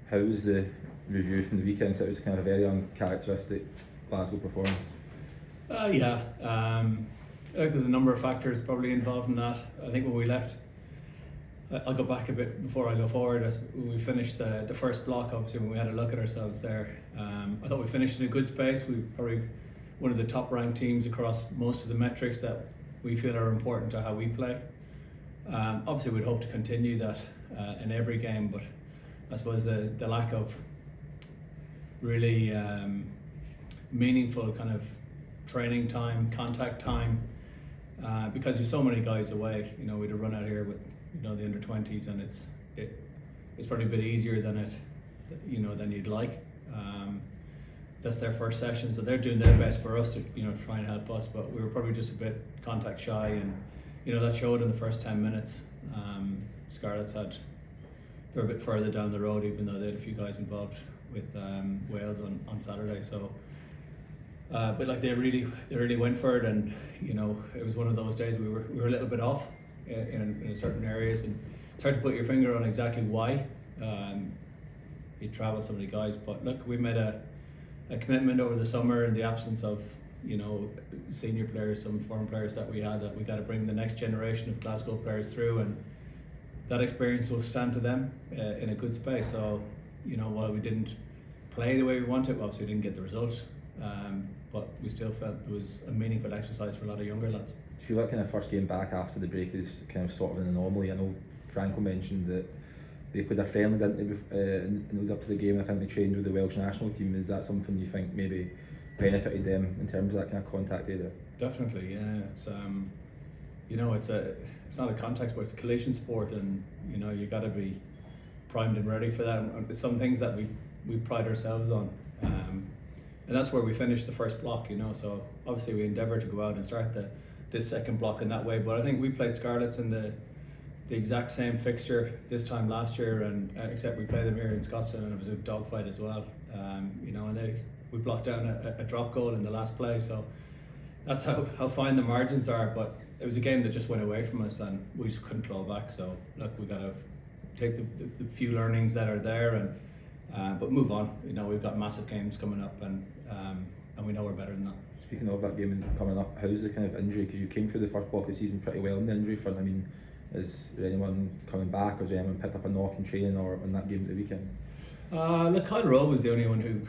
How was the review from the weekend? 'Cause it was kind of a very uncharacteristic Glasgow performance. Yeah, I think there's a number of factors probably involved in that. I think when we left, I'll go back a bit before I go forward. As when we finished the first block, obviously when we had a look at ourselves there, I thought we finished in a good space. We were probably one of the top ranked teams across most of the metrics that we feel are important to how we play. Obviously we'd hope to continue that in every game, but I suppose the lack of really meaningful kind of training time, contact time, because there's so many guys away. You know, we'd have run out here with the under 20s, and it's probably a bit easier than than you'd like. That's their first session, so they're doing their best for us to try and help us. But we were probably just a bit contact shy, and that showed in the first 10 minutes. Scarlets they were a bit further down the road, even though they had a few guys involved with Wales on Saturday. So, but like they really went for it, and it was one of those days we were a little bit off in certain areas, and it's hard to put your finger on exactly why. You travel so many guys, but look, we made a commitment over the summer in the absence of senior players, some foreign players that we had, that we got to bring the next generation of Glasgow players through, and that experience will stand to them in a good space. So while we didn't play the way we wanted, obviously we didn't get the result, but we still felt it was a meaningful exercise for a lot of younger lads. Do you feel that kind of first game back after the break is kind of sort of an anomaly? I know Franco mentioned that they played a friendly, didn't they, in the lead up to the game. I think they trained with the Welsh national team. Is that something you think maybe benefited them in terms of that kind of contact area? Definitely, yeah. It's it's not a contact sport, it's a collision sport, and you got to be primed and ready for that. And some things that we pride ourselves on, and that's where we finished the first block. So obviously we endeavour to go out and start this second block in that way. But I think we played Scarlets in the exact same fixture this time last year, and except we played them here in Scotland, and it was a dogfight as well. And we blocked down a drop goal in the last play, so that's how fine the margins are. But it was a game that just went away from us, and we just couldn't claw back. So look, we got to take the few learnings that are there, and but move on. We've got massive games coming up, and we know we're better than that. Speaking of that game coming up, how's the kind of injury? Because you came through the first block of the season pretty well in the injury front. I mean, is there anyone coming back, or has anyone picked up a knock in training or in that game at the weekend? Look, Kyle Rowe was the only one who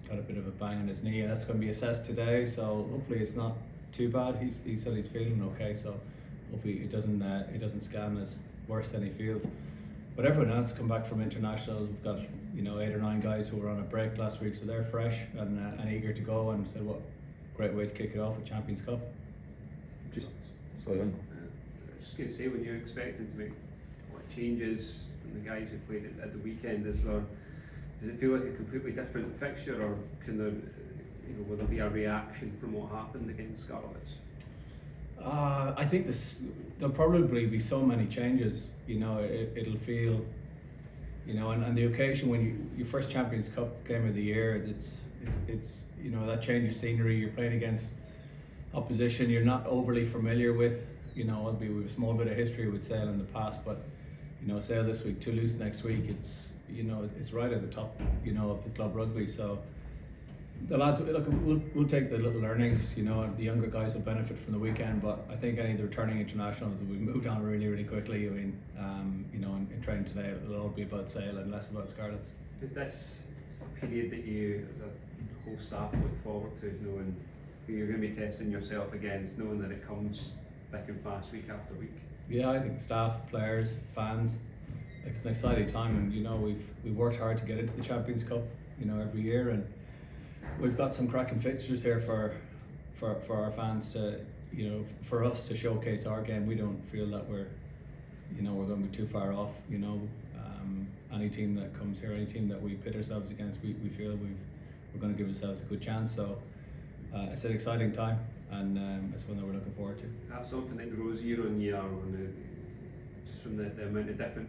got a bit of a bang on his knee, and that's going to be assessed today. So hopefully it's not too bad. He said he's feeling okay. So hopefully it doesn't scan as worse than he feels. But everyone else come back from international. We've got 8 or 9 guys who were on a break last week, so they're fresh and eager to go. And so what great way to kick it off with Champions Cup. Just sorry on. I was just going to say, when you're expecting to make changes, and the guys who played at the weekend, does it feel like a completely different fixture, or can there, will there be a reaction from what happened against Scarlets? I think there'll probably be so many changes. It'll feel, and the occasion when your first Champions Cup game of the year, it's that change of scenery. You're playing against opposition you're not overly familiar with. Albeit we have a small bit of history with Sale in the past, but Sale this week, Toulouse next week. It's right at the top, of the club rugby. So the lads, look, we'll take the little learnings. The younger guys will benefit from the weekend, but I think any of the returning internationals will be moved on really, really quickly. I mean, in training today, it'll all be about Sale and less about Scarlets. Is this a period that you, as a whole staff, look forward to, knowing who you're going to be testing yourself against, knowing that it comes thick and fast week after week? Yeah, I think staff, players, fans, it's an exciting time, and we've worked hard to get into the Champions Cup, every year, and we've got some cracking fixtures here for our fans to, for us to showcase our game. We don't feel that we're going to be too far off. Any team that comes here, any team that we pit ourselves against, we feel we're going to give ourselves a good chance. So it's an exciting time, and it's one that we're looking forward to. That's something that grows year on year, just from the amount of different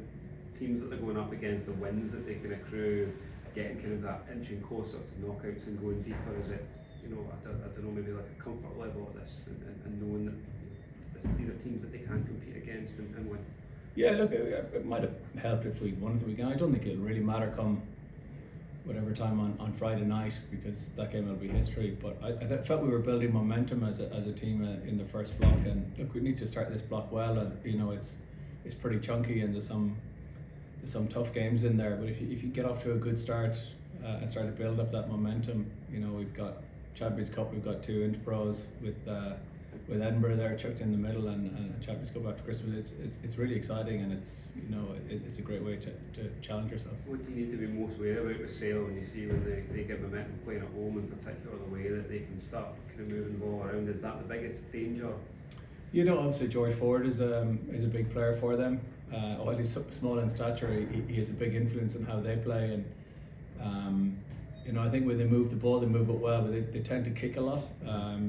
teams that they're going up against, the wins that they can accrue, getting kind of that inching closer to knockouts and going deeper. Is it, I don't know, maybe like a comfort level of this, and knowing that these are teams that they can compete against and win? Yeah, look, it might have helped if we won the weekend. I don't think it'll really matter come whatever time on Friday night, because that game will be history. But I felt we were building momentum as a team in the first block, and look, we need to start this block well. And you know, it's pretty chunky, and there's some tough games in there. But if you get off to a good start and start to build up that momentum, you know, we've got Champions Cup, we've got 2 Interpros with Edinburgh there chucked in the middle, and Champions Cup after Christmas. It's really exciting, and it's a great way to challenge yourselves. What do you need to be most worried about with Sale when you see when they get momentum playing at home, in particular the way that they can start kind of moving the ball around? Is that the biggest danger? You know, obviously George Ford is a big player for them. While he's small in stature, he has a big influence on how they play, and you know, I think when they move the ball, they move it well, but they tend to kick a lot.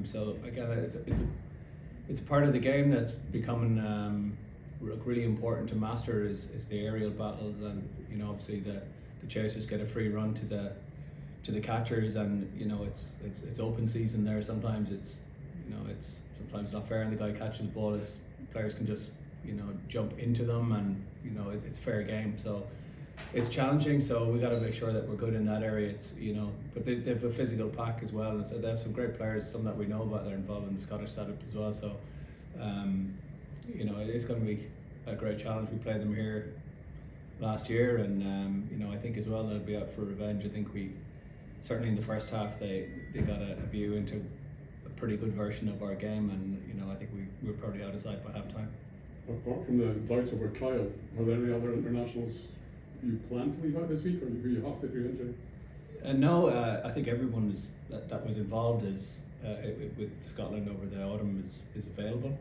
So again, it's part of the game that's becoming really important to master is the aerial battles, and you know, obviously the chasers get a free run to the catchers, and you know, it's open season there. Sometimes it's sometimes not fair, and the guy catching the ball is players can just jump into them, and you know, it's fair game. So it's challenging, so we got to make sure that we're good in that area. It's but they have a physical pack as well, and so they have some great players, some that we know about that are involved in the Scottish setup as well. So it's going to be a great challenge. We played them here last year, and I think as well they'll be out for revenge. I think we certainly in the first half they got a view into a pretty good version of our game, and I think we were probably out of sight by half time. Apart from the doubts over Kyle, are there any other internationals you plan to leave out this week, or who you have to through injury? No, I think everyone that was involved with Scotland over the autumn is available.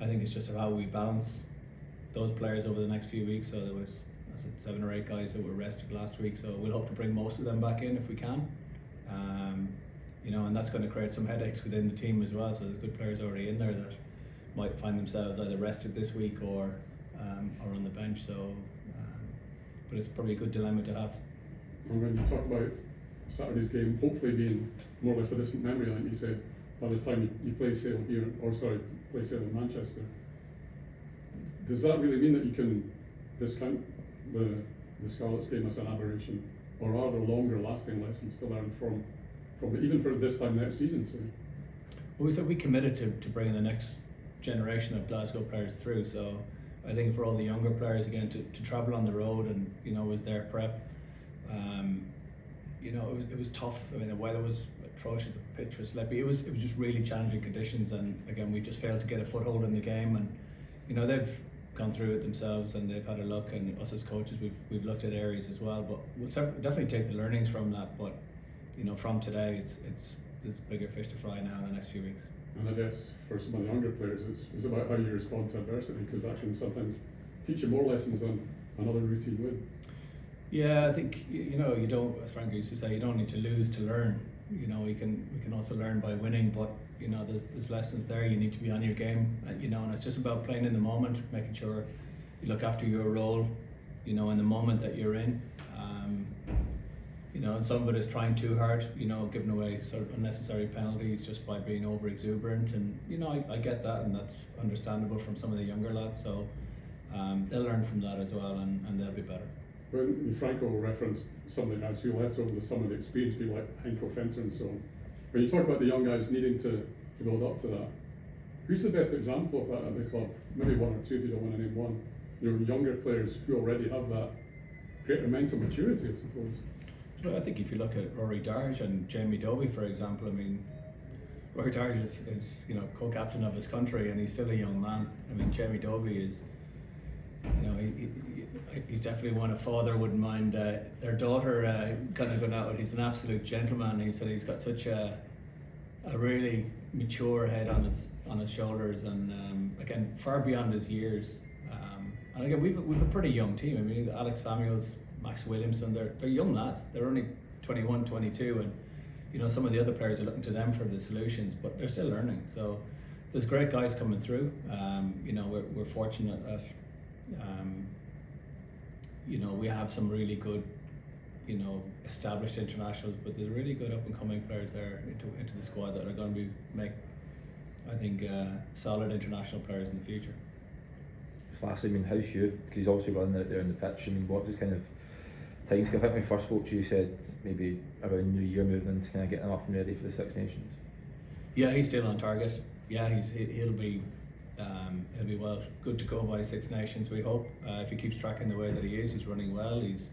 I think it's just how we balance those players over the next few weeks. So there was 7 or 8 guys that were rested last week, so we'll hope to bring most of them back in if we can. And that's going to create some headaches within the team as well. So there's good players already in there that might find themselves either rested this week or on the bench. So, but it's probably a good dilemma to have. And when you talk about Saturday's game hopefully being more or less a distant memory, like you said, by the time you play Sale here, play Sale in Manchester, does that really mean that you can discount the Scarlets game as an aberration, or are there longer lasting lessons to learn from it, even for this time next season? So, well, we said we committed to bringing the next generation of Glasgow players through, so I think for all the younger players again to travel on the road and was their prep. It was tough. I mean, the weather was atrocious, the pitch was slippy. It was just really challenging conditions, and again we just failed to get a foothold in the game. And they've gone through it themselves, and they've had a look, and us as coaches we've looked at areas as well. But we'll definitely take the learnings from that. But from today, there's bigger fish to fry now in the next few weeks. And I guess for some of the younger players, it's about how you respond to adversity, because that can sometimes teach you more lessons than another routine would. Yeah, I think you don't, as Frank used to say, you don't need to lose to learn. We can also learn by winning, but there's lessons there. You need to be on your game, and it's just about playing in the moment, making sure you look after your role, in the moment that you're in. And some of it is trying too hard, giving away sort of unnecessary penalties just by being over exuberant, and I get that, and that's understandable from some of the younger lads. So they'll learn from that as well, and they'll be better. When Franco referenced some of the guys who left over some of the experienced people like Henko Fenter and so on, when you talk about the young guys needing to build up to that, who's the best example of that at the club? Maybe one or two if you don't want to name one. Younger players who already have that greater mental maturity, I suppose. Well, I think if you look at Rory Darge and Jamie Dobie, for example, I mean, Rory Darge is co-captain of his country, and he's still a young man. I mean, Jamie Dobie is, he's definitely one a father wouldn't mind their daughter kind of going out with. He's an absolute gentleman. He said he's got such a really mature head on his shoulders, and again, far beyond his years. And again, we've a pretty young team. I mean, Alex Samuels, Max Williamson, they're young lads. They're only 21, 22, and some of the other players are looking to them for the solutions, but they're still learning. So there's great guys coming through. We're fortunate that we have some really good established internationals, but there's really good up and coming players there into the squad that are going to make, I think, solid international players in the future. Just lastly, I mean, how's Huw? Because he's obviously running out there on the pitch. I mean, what his kind of time scale? I think when we first spoke to you, you said maybe around New Year moving to kind of get him up and ready for the Six Nations. Yeah, he's still on target. Yeah, he'll be well good to go by Six Nations. We hope if he keeps tracking the way that he is, he's running well. He's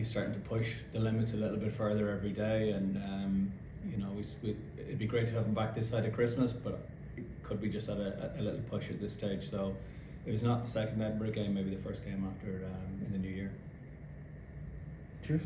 starting to push the limits a little bit further every day, and you know, it'd be great to have him back this side of Christmas, but it could be just at a little push at this stage. So if it's not the second Edinburgh game, maybe the first game after in the new year. Cheers.